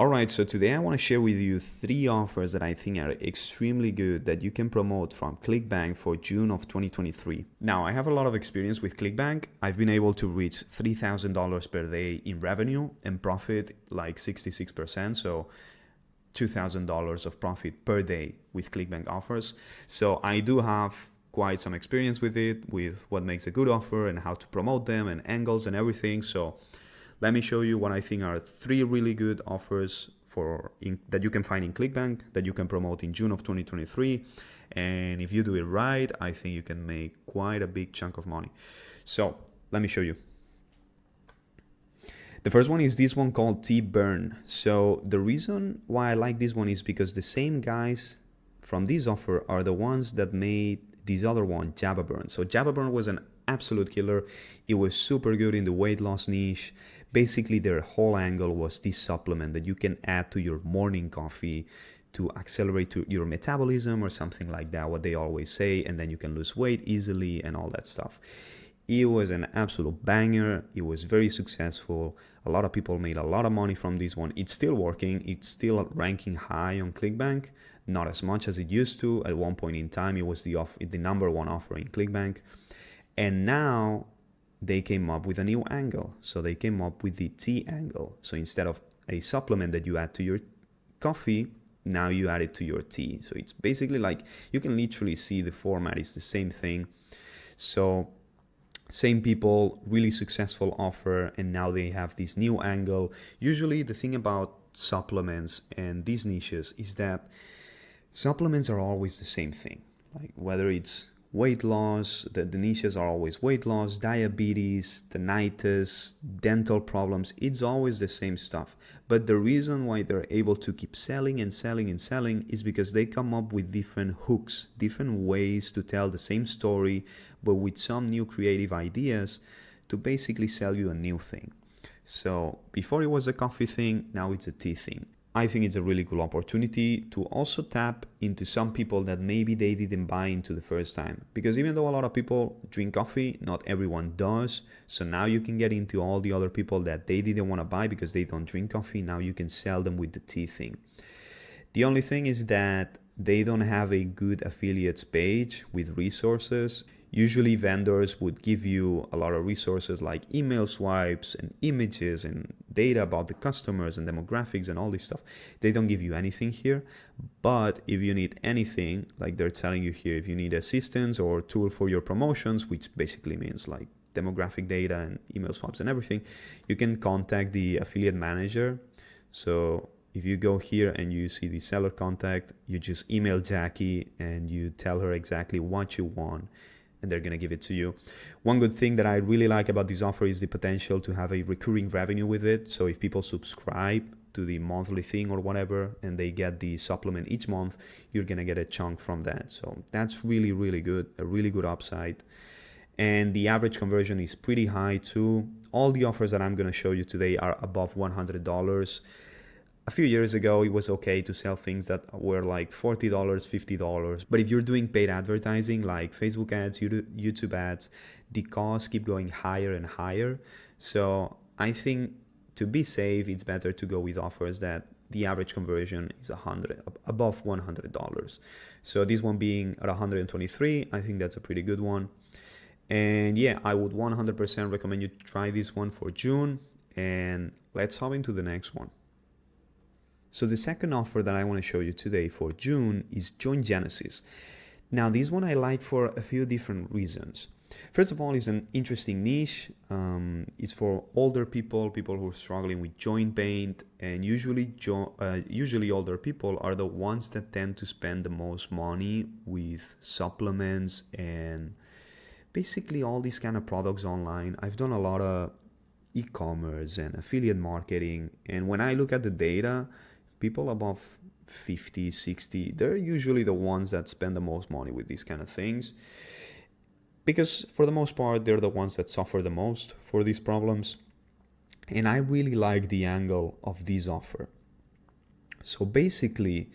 Alright, so today I want to share with you 3 offers that I think are extremely good that you can promote from ClickBank for June of 2023. Now, I have a lot of experience with ClickBank. I've been able to reach $3,000 per day in revenue and profit like 66%, so $2,000 of profit per day with ClickBank offers. So I do have quite some experience with it, with what makes a good offer and how to promote them and angles and everything. So let me show you what I think are 3 really good offers that you can find in ClickBank that you can promote in June of 2023. And if you do it right, I think you can make quite a big chunk of money. So let me show you. The first one is this one called TBurn. So the reason why I like this one is because the same guys from this offer are the ones that made this other one, TBurn. So TBurn was an absolute killer. It was super good in the weight loss niche. Basically, their whole angle was this supplement that you can add to your morning coffee to accelerate your metabolism or something like that, what they always say, and then you can lose weight easily and all that stuff. It was an absolute banger. It was very successful. A lot of people made a lot of money from this one. It's still working. It's still ranking high on ClickBank, not as much as it used to. At one point in time, it was the number 1 offer in ClickBank. And now they came up with a new angle. So they came up with the tea angle. So instead of a supplement that you add to your coffee, now you add it to your tea. So it's basically like, you can literally see the format is the same thing. So same people, really successful offer, and now they have this new angle. Usually the thing about supplements and these niches is that supplements are always the same thing. Like whether it's weight loss, the niches are always weight loss, diabetes, tinnitus, dental problems. It's always the same stuff. But the reason why they're able to keep selling and selling and selling is because they come up with different hooks, different ways to tell the same story, but with some new creative ideas to basically sell you a new thing. So before it was a coffee thing, now it's a tea thing. I think it's a really cool opportunity to also tap into some people that maybe they didn't buy into the first time. Because even though a lot of people drink coffee, not everyone does. So now you can get into all the other people that they didn't want to buy because they don't drink coffee. Now you can sell them with the tea thing. The only thing is that they don't have a good affiliates page with resources. Usually vendors would give you a lot of resources like email swipes and images and data about the customers and demographics and all this stuff. They don't give you anything here. But if you need anything, like they're telling you here, if you need assistance or tool for your promotions, which basically means like demographic data and email swipes and everything, you can contact the affiliate manager. So if you go here and you see the seller contact, you just email Jackie and you tell her exactly what you want, and they're going to give it to you. One good thing that I really like about this offer is the potential to have a recurring revenue with it. So if people subscribe to the monthly thing or whatever, and they get the supplement each month, you're going to get a chunk from that. So that's really, really good, a really good upside. And the average conversion is pretty high too. All the offers that I'm going to show you today are above $100. A few years ago, it was okay to sell things that were like $40, $50. But if you're doing paid advertising like Facebook ads, YouTube ads, the costs keep going higher and higher. So I think to be safe, it's better to go with offers that the average conversion is above $100. So this one being at 123, I think that's a pretty good one. And yeah, I would 100% recommend you try this one for June. And let's hop into the next one. So the second offer that I want to show you today for June is Join Genesis. Now this one I like for a few different reasons. First of all, it's an interesting niche. It's for older people who are struggling with joint pain, and usually older people are the ones that tend to spend the most money with supplements and basically all these kind of products online. I've done a lot of e-commerce and affiliate marketing, and when I look at the data, people above 50, 60, they're usually the ones that spend the most money with these kind of things. Because for the most part, they're the ones that suffer the most for these problems. And I really like the angle of this offer. So basically,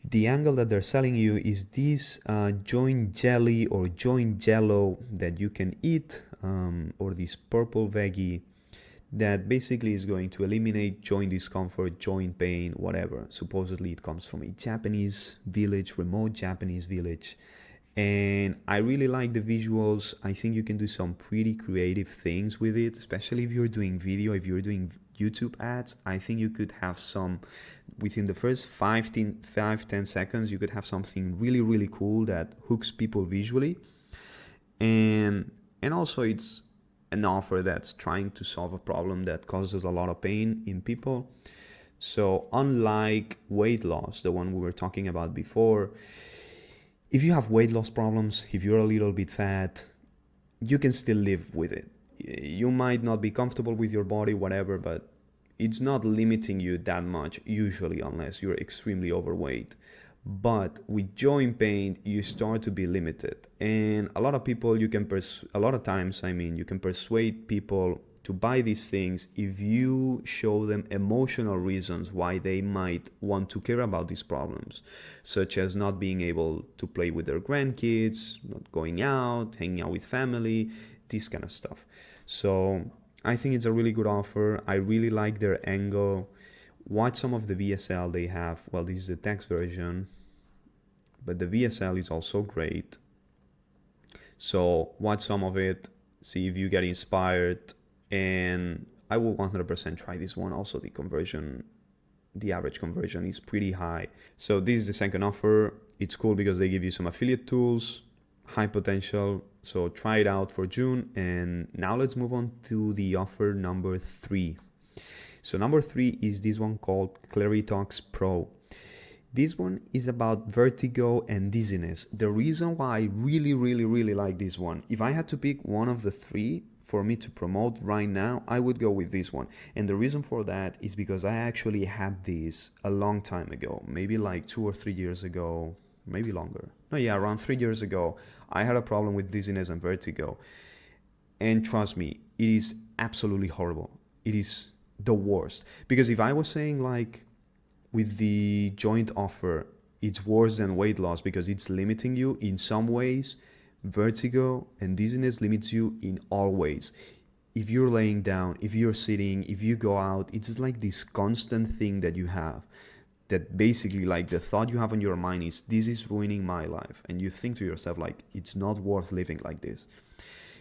the angle that they're selling you is this joint jelly or joint jello that you can eat, or this purple veggie that basically is going to eliminate joint discomfort, joint pain, whatever. Supposedly it comes from a Japanese village, remote Japanese village. And I really like the visuals. I think you can do some pretty creative things with it, especially if you're doing video, if you're doing YouTube ads. I think you could have some, within the first 10 seconds, you could have something really, really cool that hooks people visually. And also it's an offer that's trying to solve a problem that causes a lot of pain in people. So unlike weight loss, the one we were talking about before, if you have weight loss problems, if you're a little bit fat, you can still live with it. You might not be comfortable with your body, whatever, but it's not limiting you that much usually, unless you're extremely overweight. But with joint pain, you start to be limited. And a lot of people, you can you can persuade people to buy these things if you show them emotional reasons why they might want to care about these problems, such as not being able to play with their grandkids, not going out, hanging out with family, this kind of stuff. So I think it's a really good offer. I really like their angle. Watch some of the VSL they have. Well, this is the text version, but the VSL is also great. So watch some of it, see if you get inspired, and I will 100% try this one. Also, the average conversion is pretty high. So this is the second offer. It's cool because they give you some affiliate tools, high potential. So try it out for June. And now let's move on to the offer number 3. So number 3 is this one called Cleary Talks Pro. This one is about vertigo and dizziness. The reason why I really, really, really like this one, if I had to pick one of the 3 for me to promote right now, I would go with this one. And the reason for that is because I actually had this a long time ago, maybe like 2 or 3 years ago, maybe longer. No, yeah, around 3 years ago, I had a problem with dizziness and vertigo. And trust me, it is absolutely horrible. It is the worst. Because if I was saying like with the joint offer, it's worse than weight loss because it's limiting you in some ways, vertigo and dizziness limits you in all ways. If you're laying down, if you're sitting, if you go out, it's just like this constant thing that you have, that basically like the thought you have on your mind is, this is ruining my life. And you think to yourself like, it's not worth living like this.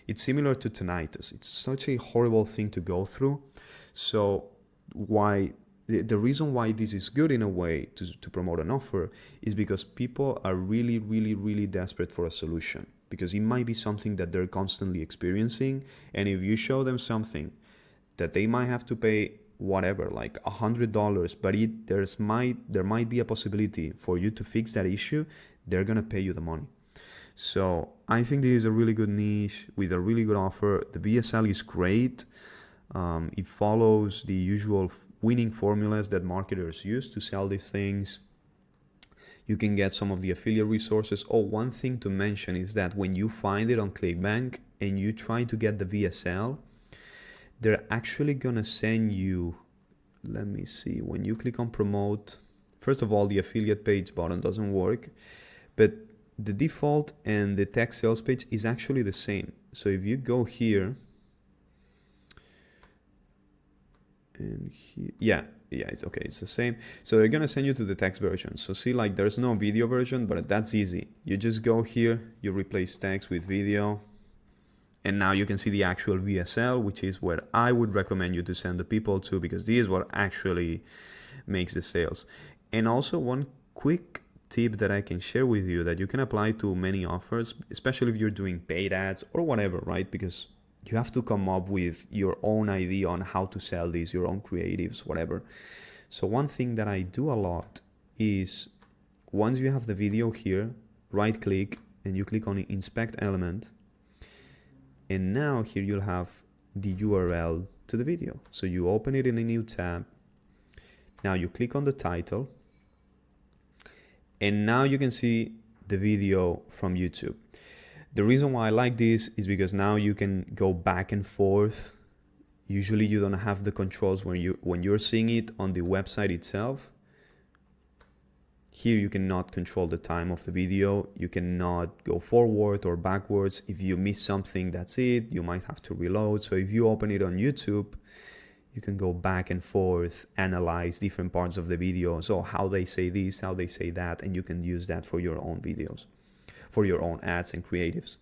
It's similar to tinnitus. It's such a horrible thing to go through. So the reason why this is good in a way to promote an offer is because people are really, really, really desperate for a solution, because it might be something that they're constantly experiencing. And if you show them something that they might have to pay whatever, like $100, but there might be a possibility for you to fix that issue, they're gonna pay you the money. So I think this is a really good niche with a really good offer. The VSL is great. It follows the usual winning formulas that marketers use to sell these things. You can get some of the affiliate resources. Oh, one thing to mention is that when you find it on ClickBank and you try to get the VSL, they're actually gonna send you, let me see, when you click on promote, first of all, the affiliate page button doesn't work, but the default and the text sales page is actually the same. So if you go here, and here, yeah, it's okay, it's the same. So they're gonna send you to the text version. So see, like there's no video version, but that's easy. You just go here, you replace text with video, and now you can see the actual VSL, which is where I would recommend you to send the people to, because this is what actually makes the sales. And also one quick tip that I can share with you that you can apply to many offers, especially if you're doing paid ads or whatever, right? Because you have to come up with your own idea on how to sell these, your own creatives, whatever. So one thing that I do a lot is, once you have the video here, right click and you click on inspect element. And now here you'll have the URL to the video. So you open it in a new tab. Now you click on the title. And now you can see the video from YouTube. The reason why I like this is because now you can go back and forth. Usually you don't have the controls when you're seeing it on the website itself. Here you cannot control the time of the video. You cannot go forward or backwards. If you miss something, that's it. You might have to reload. So if you open it on YouTube, You can go back and forth, analyze different parts of the video. So how they say this, how they say that, and you can use that for your own videos, for your own ads and creatives.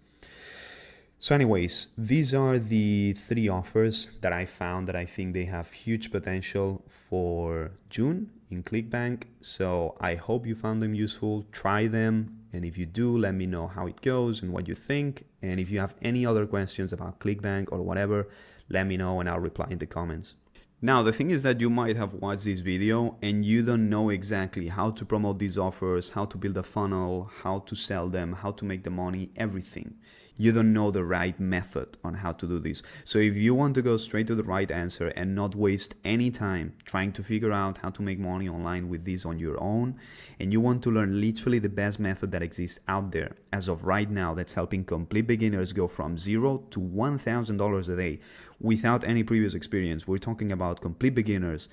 So anyways, these are the 3 offers that I found that I think they have huge potential for June in ClickBank. So I hope you found them useful. Try them. And if you do, let me know how it goes and what you think. And if you have any other questions about ClickBank or whatever, let me know and I'll reply in the comments. Now, the thing is that you might have watched this video and you don't know exactly how to promote these offers, how to build a funnel, how to sell them, how to make the money, everything. You don't know the right method on how to do this. So if you want to go straight to the right answer and not waste any time trying to figure out how to make money online with this on your own, and you want to learn literally the best method that exists out there as of right now that's helping complete beginners go from $0 to $1,000 a day without any previous experience, we're talking about complete beginners,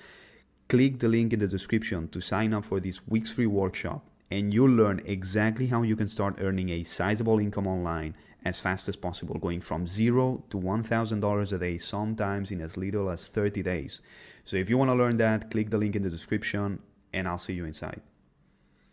click the link in the description to sign up for this week's free workshop, and you'll learn exactly how you can start earning a sizable income online as fast as possible, going from $0 to $1,000 a day, sometimes in as little as 30 days. So if you want to learn that, click the link in the description and I'll see you inside.